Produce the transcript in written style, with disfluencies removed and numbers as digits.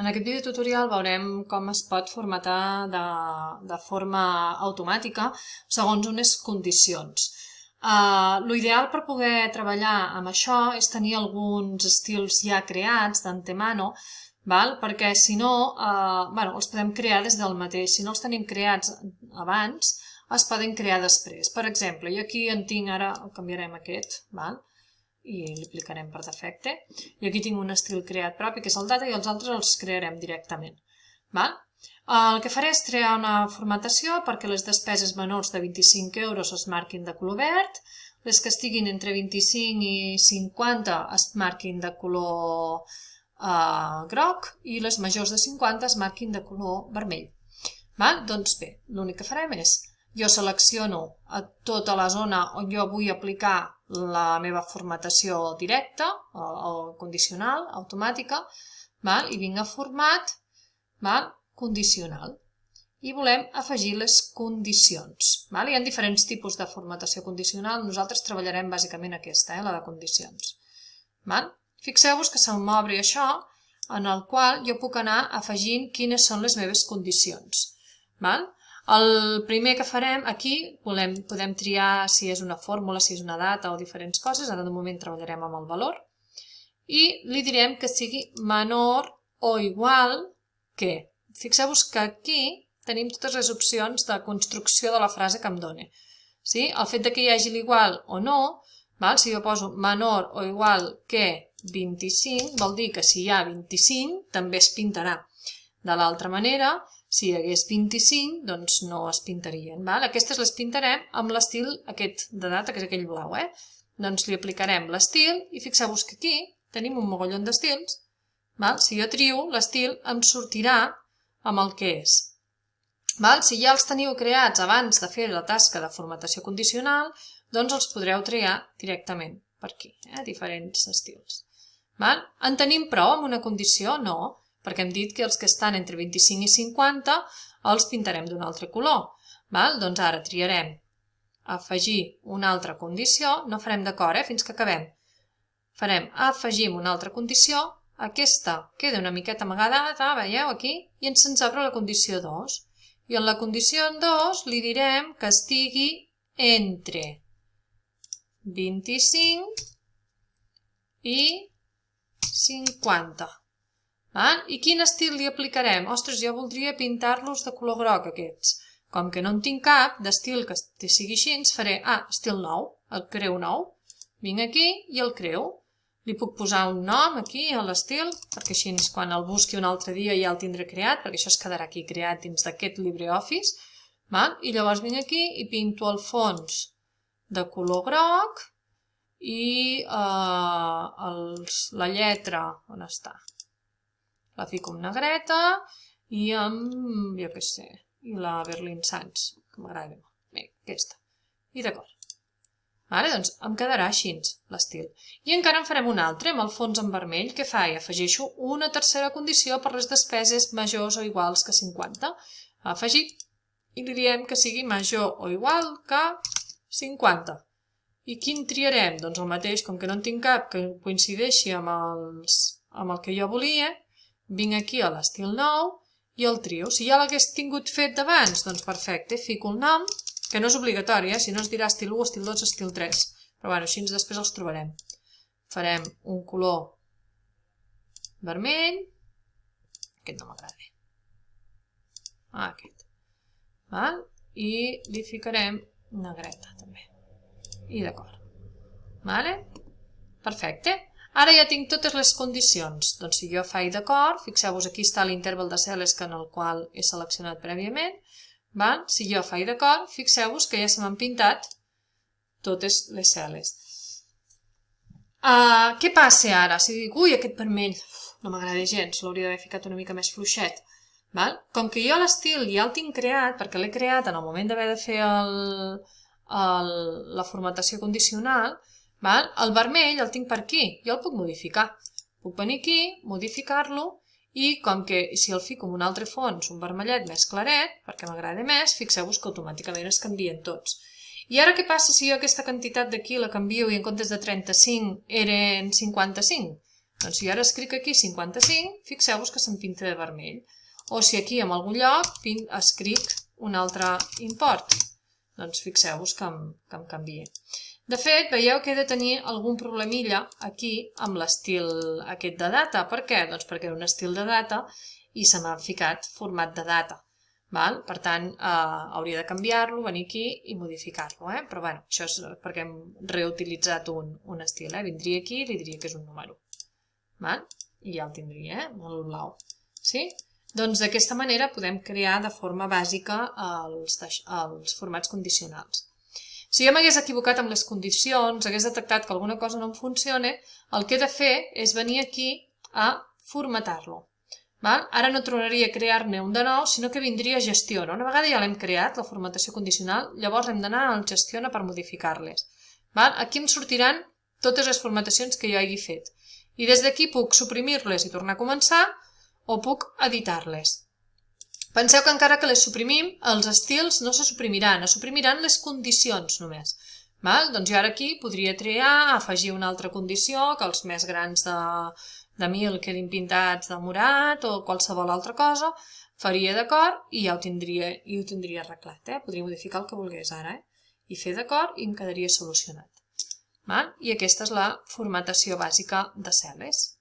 En aquest vídeo tutorial veurem com es pot formatar de forma automàtica segons unes condicions. L'ideal per poder treballar amb això és tenir alguns estils ja creats d'antemano, perquè si no, els podem crear des del mateix. Si no els tenim creats abans, es poden crear després. Per exemple, jo aquí en tinc, ara el canviarem aquest, i li aplicarem per defecte. I aquí tinc un estil creat propi, que és el data, i els altres els crearem directament. El que faré és crear una formatació perquè les despeses menors de 25 euros es marquin de color verd, les que estiguin entre 25 i 50 es marquin de color groc i les majors de 50 es marquin de color vermell. Doncs bé, l'únic que farem és jo selecciono a tota la zona on jo vull aplicar la meva formatació directa o condicional, automàtica, i vinc a format, condicional. I volem afegir les condicions. Hi ha diferents tipus de formatació condicional, nosaltres treballarem bàsicament aquesta, la de condicions. Fixeu-vos que se'm obre això, en el qual jo puc anar afegint quines són les meves condicions. El primer que farem aquí, podem triar si és una fórmula, si és una data o diferents coses, ara de moment treballarem amb el valor, i li direm que sigui menor o igual que. Fixeu-vos que aquí tenim totes les opcions de construcció de la frase que em dona. El fet que hi hagi l'igual o no, si jo poso menor o igual que 25, vol dir que si hi ha 25 també es pintarà. De l'altra manera, si hi hagués 25, doncs no es pintarien. Aquestes les pintarem amb l'estil aquest de data, que és aquell blau. Doncs li aplicarem l'estil i fixeu-vos que aquí tenim un mogollon d'estils. Si jo trio, l'estil em sortirà amb el que és. Si ja els teniu creats abans de fer la tasca de formatació condicional, doncs els podreu triar directament per aquí, diferents estils. En tenim prou amb una condició? No, perquè hem dit que els que estan entre 25 i 50 els pintarem d'un altre color. Doncs ara triarem afegir una altra condició, no farem d'acord fins que acabem. Farem afegim una altra condició, aquesta queda una miqueta amagada, veieu aquí, i ens obre la condició 2. I en la condició 2 li direm que estigui entre 25 i 50. I quin estil li aplicarem? Ostres, jo voldria pintar-los de color groc aquests. Com que no en tinc cap d'estil que sigui així, faré, estil nou, el creu nou. Vinc aquí i el creu. Li puc posar un nom aquí a l'estil, perquè així quan el busqui un altre dia ja el tindré creat, perquè això es quedarà aquí creat dins d'aquest LibreOffice. I llavors vinc aquí i pinto el fons de color groc i la lletra, on està? La fico amb negreta i amb, jo què sé, i la Berlin Sans, que m'agrada molt. Bé, aquesta. I d'acord. Doncs em quedarà així l'estil. I encara en farem un altre, amb el fons en vermell. Què fa? I afegeixo una tercera condició per les despeses majors o iguals que 50. Afegir. I li diem que sigui major o igual que 50. I quin triarem? Doncs el mateix, com que no en tinc cap que coincideixi amb el que jo volia, vinc aquí a l'estil nou i el trio. Si ja l'hagués tingut fet d'abans, doncs perfecte, fico el nom, que no és obligatori, si no es dirà estil 1, estil 2, estil 3. Però així després els trobarem. Farem un color vermell. Aquest no m'agrada. Aquest. I li ficarem negreta també. I d'acord. Perfecte. Ara ja tinc totes les condicions. Doncs si jo faig d'acord, fixeu-vos aquí està l'interval de cel·les en el qual he seleccionat prèviament. Si jo faig d'acord, fixeu-vos que ja se m'han pintat totes les cel·les. Què passa ara? Si dic, ui, aquest vermell no m'agrada gens, l'hauria d'haver ficat una mica més fluixet. Com que jo l'estil ja el tinc creat, perquè l'he creat en el moment d'haver de fer la formatació condicional, el vermell el tinc per aquí, jo el puc modificar. Puc venir aquí, modificar-lo, i com que si el fico en un altre fons, un vermellet més claret, perquè m'agrada més, fixeu-vos que automàticament es canvien tots. I ara què passa si jo aquesta quantitat d'aquí la canvio i en comptes de 35 eren 55? Doncs si jo ara escric aquí 55, fixeu-vos que se'm pinta de vermell. O si aquí en algun lloc escric un altre import, doncs fixeu-vos que em canvia. De fet, veieu que he de tenir algun problemilla aquí amb l'estil aquest de data. Per què? Doncs perquè era un estil de data i se m'ha ficat format de data. Per tant, hauria de canviar-lo, venir aquí i modificar-lo. Però bé, això és perquè hem reutilitzat un estil. Vindria aquí i li diria que és un número. I ja el tindria, molt blau. Sí? Doncs d'aquesta manera podem crear de forma bàsica els formats condicionals. Si jo m'hagués equivocat amb les condicions, hagués detectat que alguna cosa no em funciona, el que he de fer és venir aquí a formatar-lo. Ara no tornaria a crear-ne un de nou, sinó que vindria a Gestiona. Una vegada ja l'hem creat, la formatació condicional, llavors hem d'anar al Gestiona per modificar-les. Aquí em sortiran totes les formatacions que jo hagi fet. I des d'aquí puc suprimir-les i tornar a començar, o puc editar-les. Penseu que encara que les suprimim, els estils no se suprimiran, es suprimiran les condicions només. Doncs jo ara aquí podria triar, afegir una altra condició, que els més grans de 1000 quedin pintats de morat o qualsevol altra cosa, faria d'acord i ja ho tindria arreglat. Podria modificar el que volgués ara i fer d'acord i em quedaria solucionat. I aquesta és la formatació bàsica de cel·les.